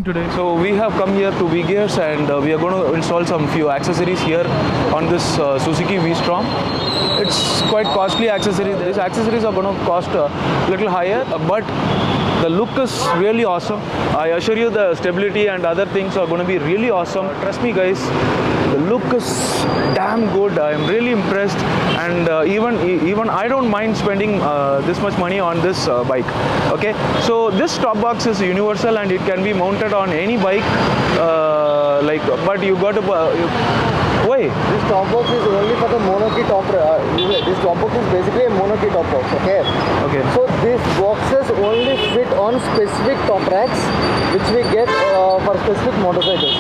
doing today? So we have come here to VGEARS and we are going to install some few accessories here on this Suzuki V-Strom. It's quite costly accessories. These accessories are going to cost a little higher, but the look is really awesome. I assure you the stability and other things are going to be really awesome. Trust me guys, the look is damn good. I am really impressed, and even I don't mind spending this much money on this bike. Okay, so this top box is universal and it can be mounted on any bike, but you got to why? This top box is only for the monokey top. This top box is basically a monokey top box. Okay. Okay. So these boxes only fit on specific top racks, which we get for specific motorcycles.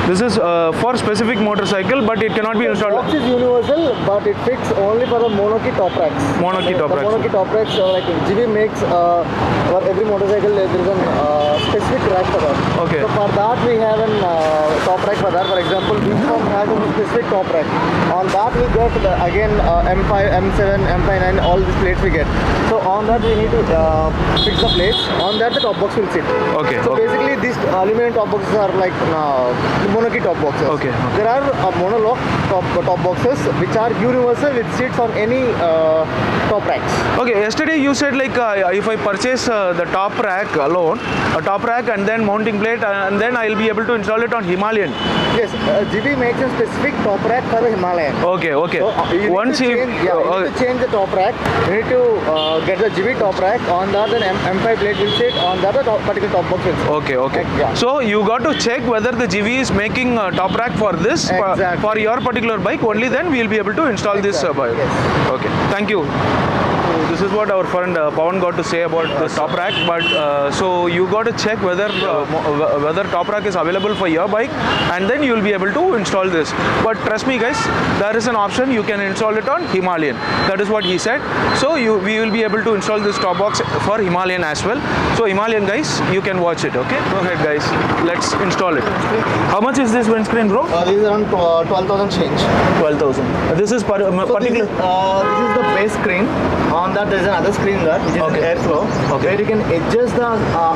This is for specific motorcycle, but it cannot be installed. The box is universal, but it fits only for the monokey top racks. Monokey top racks. Monokey top racks, like Givi makes for every motorcycle there is a specific rack for that. Okay. So for that we have a top rack for that. For example, V-Strom has a specific top rack. On that we get again M5, M7, M59, all these plates we get. So on that we need to fix the plates. On that the top box will sit. Okay. So basically these aluminum top boxes are like monokey top boxes. Okay. There are monologue top boxes which are universal, which sits on any top racks. Okay, yesterday you said like if I purchase the top rack alone, a top rack and then mounting plate, and then I'll be able to install it on Himalayan. Yes, Givi makes a specific top rack for the Himalayan. Okay, okay. So you need to change the top rack. You need to get the Givi top rack. On that, then M5 plate will sit. On that, the particular top box will sit. Okay, okay. Yeah. So you got to check whether the Givi is making a top rack for this, Exactly. for your particular bike. Only then we'll be able to install this bike. Yes. Okay, thank you. So this is what our friend Pawan got to say about the top rack. But so you got to check whether top rack is available for your bike, and then you will be able to install this. But trust me, guys, there is an option. You can install it on Himalayan. That is what he said. So we will be able to install this top box for Himalayan as well. So Himalayan guys, you can watch it. Okay, go ahead guys. Let's install it. How much is this windscreen, bro? This is around 12,000 change. 12,000. This is particular. This is the base screen. On that there is another screen there, which is airflow. Okay. Where you can adjust the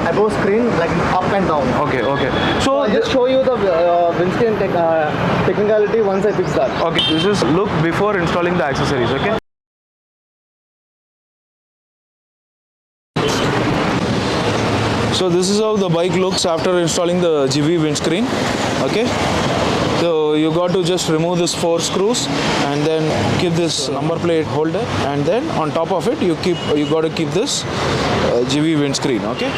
above screen like up and down. Okay, okay. So I'll just show you the windscreen technicality once I fix that. okay, this is look before installing the accessories. Okay. So this is how the bike looks after installing the Givi windscreen. Okay. So you got to just remove this 4 screws and then keep this number plate holder, and then on top of it you got to keep this Givi windscreen. Okay.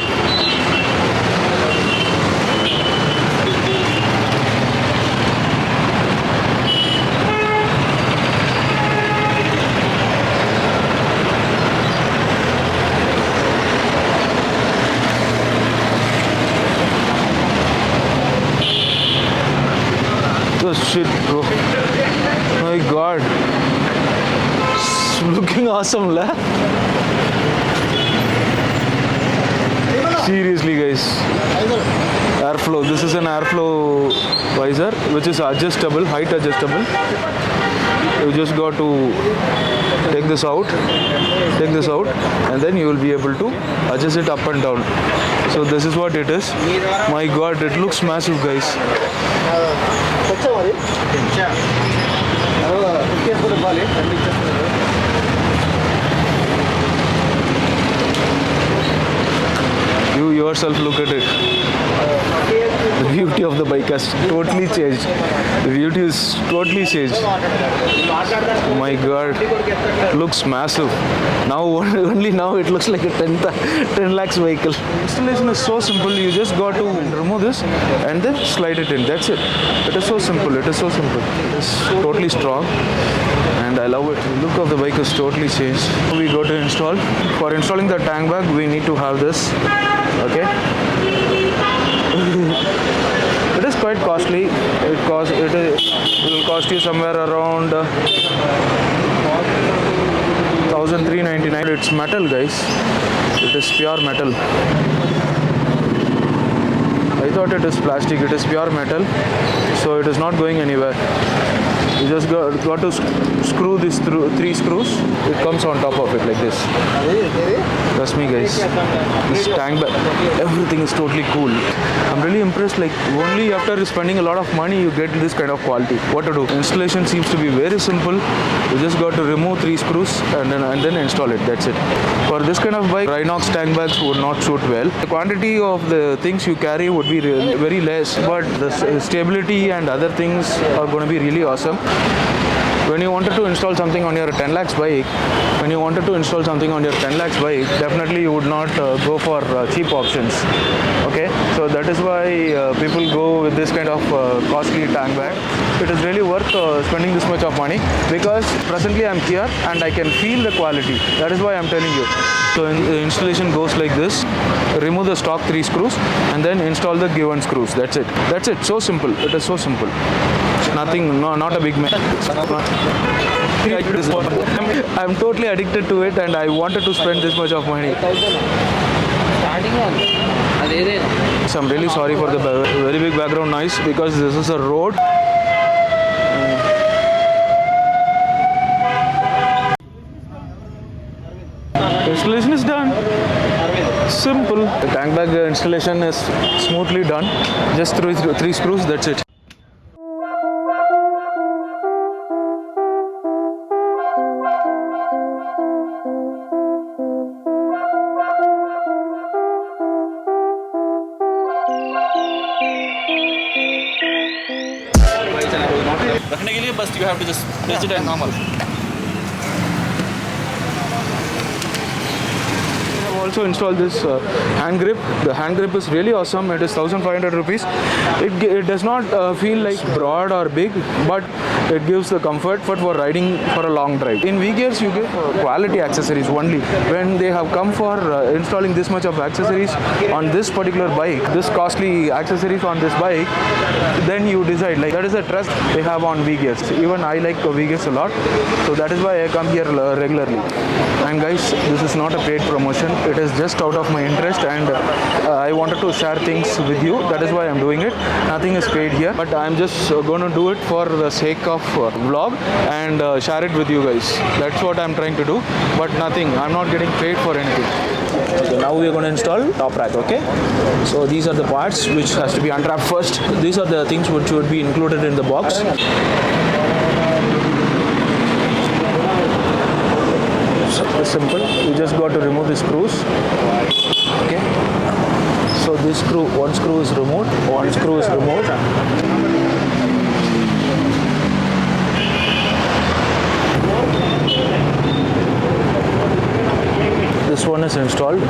Oh shit, bro. My god. It's looking awesome, la. Seriously, guys. Airflow. This is an airflow visor which is adjustable, height adjustable. You just got to take this out, and then you will be able to adjust it up and down. So this is what it is. My god, it looks massive, guys. You yourself look at it. The beauty of the bike has totally changed. The beauty is totally changed. My god, looks massive. Now only now it looks like a 10 lakhs vehicle. Installation is so simple. You just got to remove this and then slide it in. That's it. It is so simple. It is so simple. It is totally strong, and I love it. The look of the bike is totally changed. We got to install. For installing the tank bag, we need to have this. Okay. It is quite costly. It will cost you somewhere around 1,399. It's metal, guys. It is pure metal. I I thought it is plastic. It is pure metal, so it is not going anywhere. You just got to screw these 3 screws. It comes on top of it like this. Trust me, guys. This tank bag, everything is totally cool. I'm really impressed. Like, only after spending a lot of money you get this kind of quality. What to do? Installation seems to be very simple. You just got to remove 3 screws and then install it. That's it. For this kind of bike, Rhinox tank bags would not suit well. The quantity of the things you carry would be very less, but the stability and other things are going to be really awesome. When you wanted to install something on your 10 lakhs bike, definitely you would not go for cheap options. Okay, so that is why people go with this kind of costly tank bag. It is really worth spending this much of money, because presently I'm here and I can feel the quality. That is why I'm telling you. So the installation goes like this. Remove the stock 3 screws and then install the given screws. That's it. That's it. So simple. It is so simple. Nothing, no, not a big mess. I'm totally addicted to it and I wanted to spend this much of money. So I'm really sorry for the very big background noise, because this is a road. Installation is done. Simple. The tank bag installation is smoothly done. Just through 3 screws, that's it. रखने के लिए बस you have to just place it as normal. Also installed this hand grip. The hand grip is really awesome. It is 1500 rupees. It does not feel like broad or big, but it gives the comfort for riding for a long drive. In VGEARS you get quality accessories only. When they have come for installing this much of accessories on this particular bike, this costly accessories on this bike, then you decide, like, that is a trust they have on VGEARS. Even I like VGEARS a lot, so that is why I come here regularly. And guys, this is not a paid promotion. It is just out of my interest, and I wanted to share things with you. That is why I'm doing it. Nothing is paid here, but I'm just going to do it for the sake of vlog and share it with you guys. That's what I'm trying to do, but nothing. I'm not getting paid for anything. Okay, now we are going to install top rack. Okay, so these are the parts which has to be unwrapped first. These are the things which would be included in the box. It's simple. You just got to remove the screws. Okay, so this screw, one screw is removed, one screw is removed. This one is installed.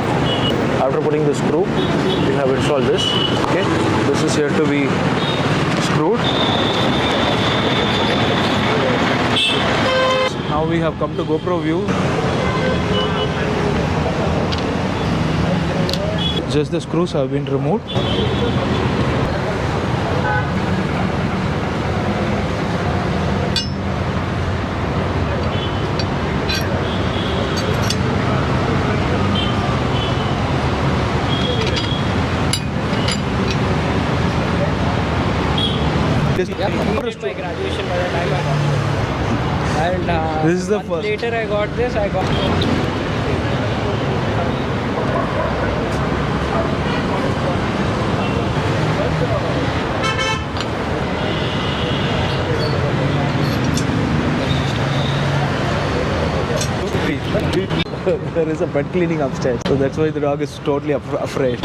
After putting the screw, we have installed this. Okay, this is here to be screwed. Now we have come to GoPro view. Just the screws have been removed. My graduation by the time I got it. And This is the first. later I got this. I got There is a bed cleaning upstairs, so that's why the dog is totally afraid.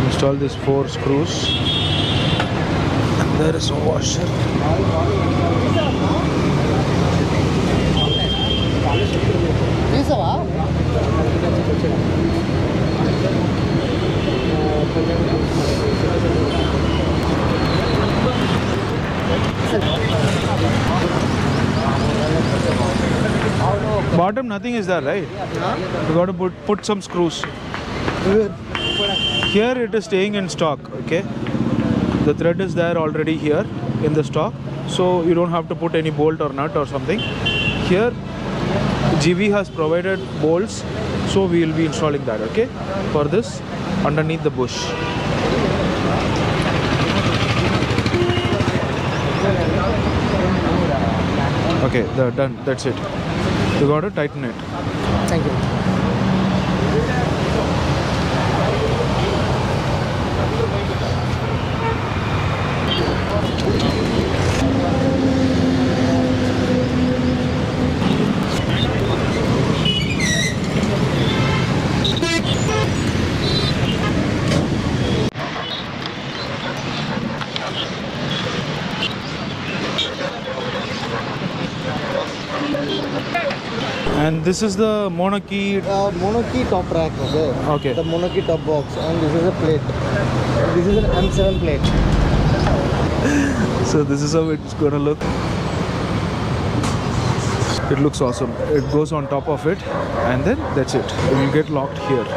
Install these 4 screws, and there is a washer. Bottom nothing is there, right? You got to put some screws. Here it is staying in stock. Okay, the thread is there already here in the stock, so you don't have to put any bolt or nut or something. Here Givi has provided bolts, so we will be installing that, okay, for this underneath the bush. Okay, done. That's it. You got to tighten it. Thank you. And this is the monokey. Monokey top rack, okay? Okay. The monokey top box, and this is a plate. This is an M7 plate. So this is how it's gonna look. It looks awesome. It goes on top of it, and then that's it. It will get locked here.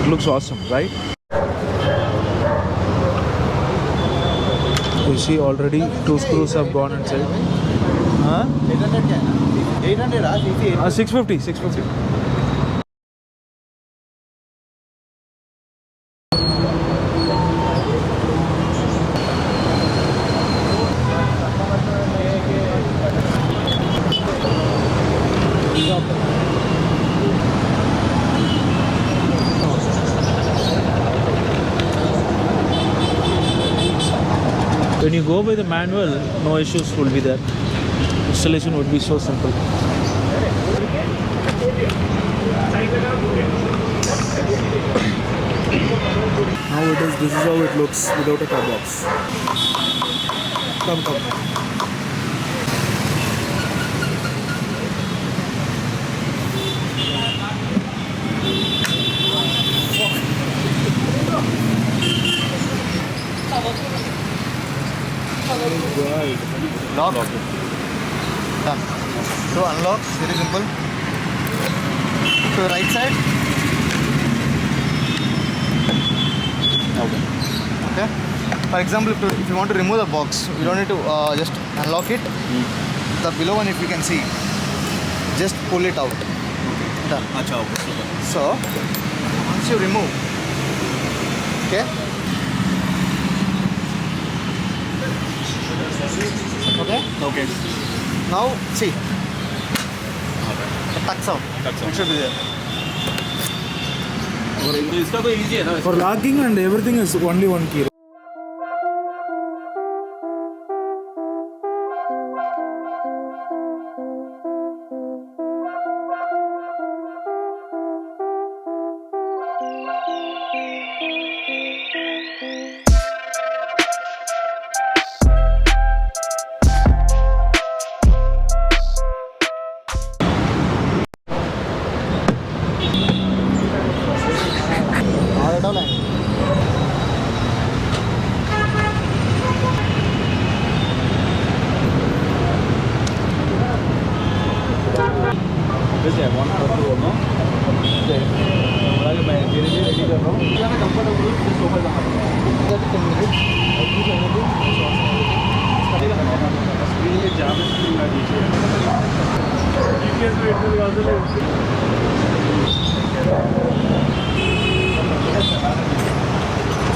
It looks awesome, right? You see already 2 screws have gone inside. Huh? 800 650. When you go by the manual, no issues will be there. Installation would be so simple. Now this is how it looks without a car box. Come. Lock. Done. So unlock, very simple. To the right side. Okay. For example, if you want to remove the box, you don't need to just unlock it. The below one, if you can see, just pull it out. Done. So once you remove, okay. Okay. Now see. It tucks out. It should be there. इसका तो easy है ना. For locking and everything is only one key.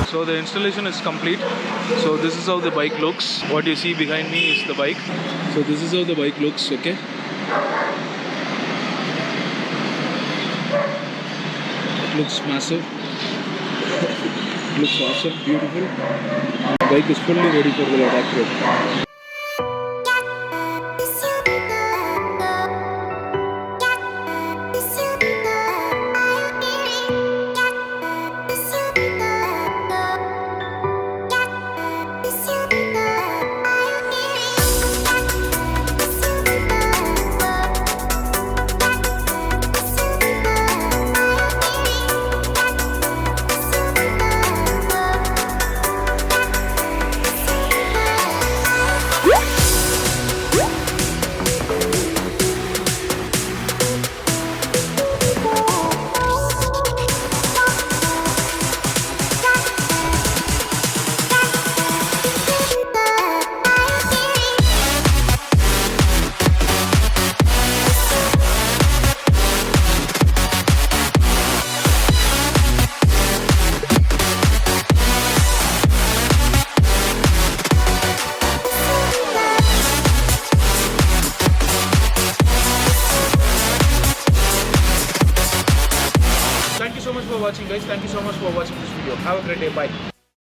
So the installation is complete. So this is how the bike looks. What you see behind me is the bike. So this is how the bike looks, okay? It looks massive. It looks awesome, beautiful. The bike is fully ready for the Ladakh trip. so much for watching, guys. Thank you so much for watching this video. Have a great day. Bye.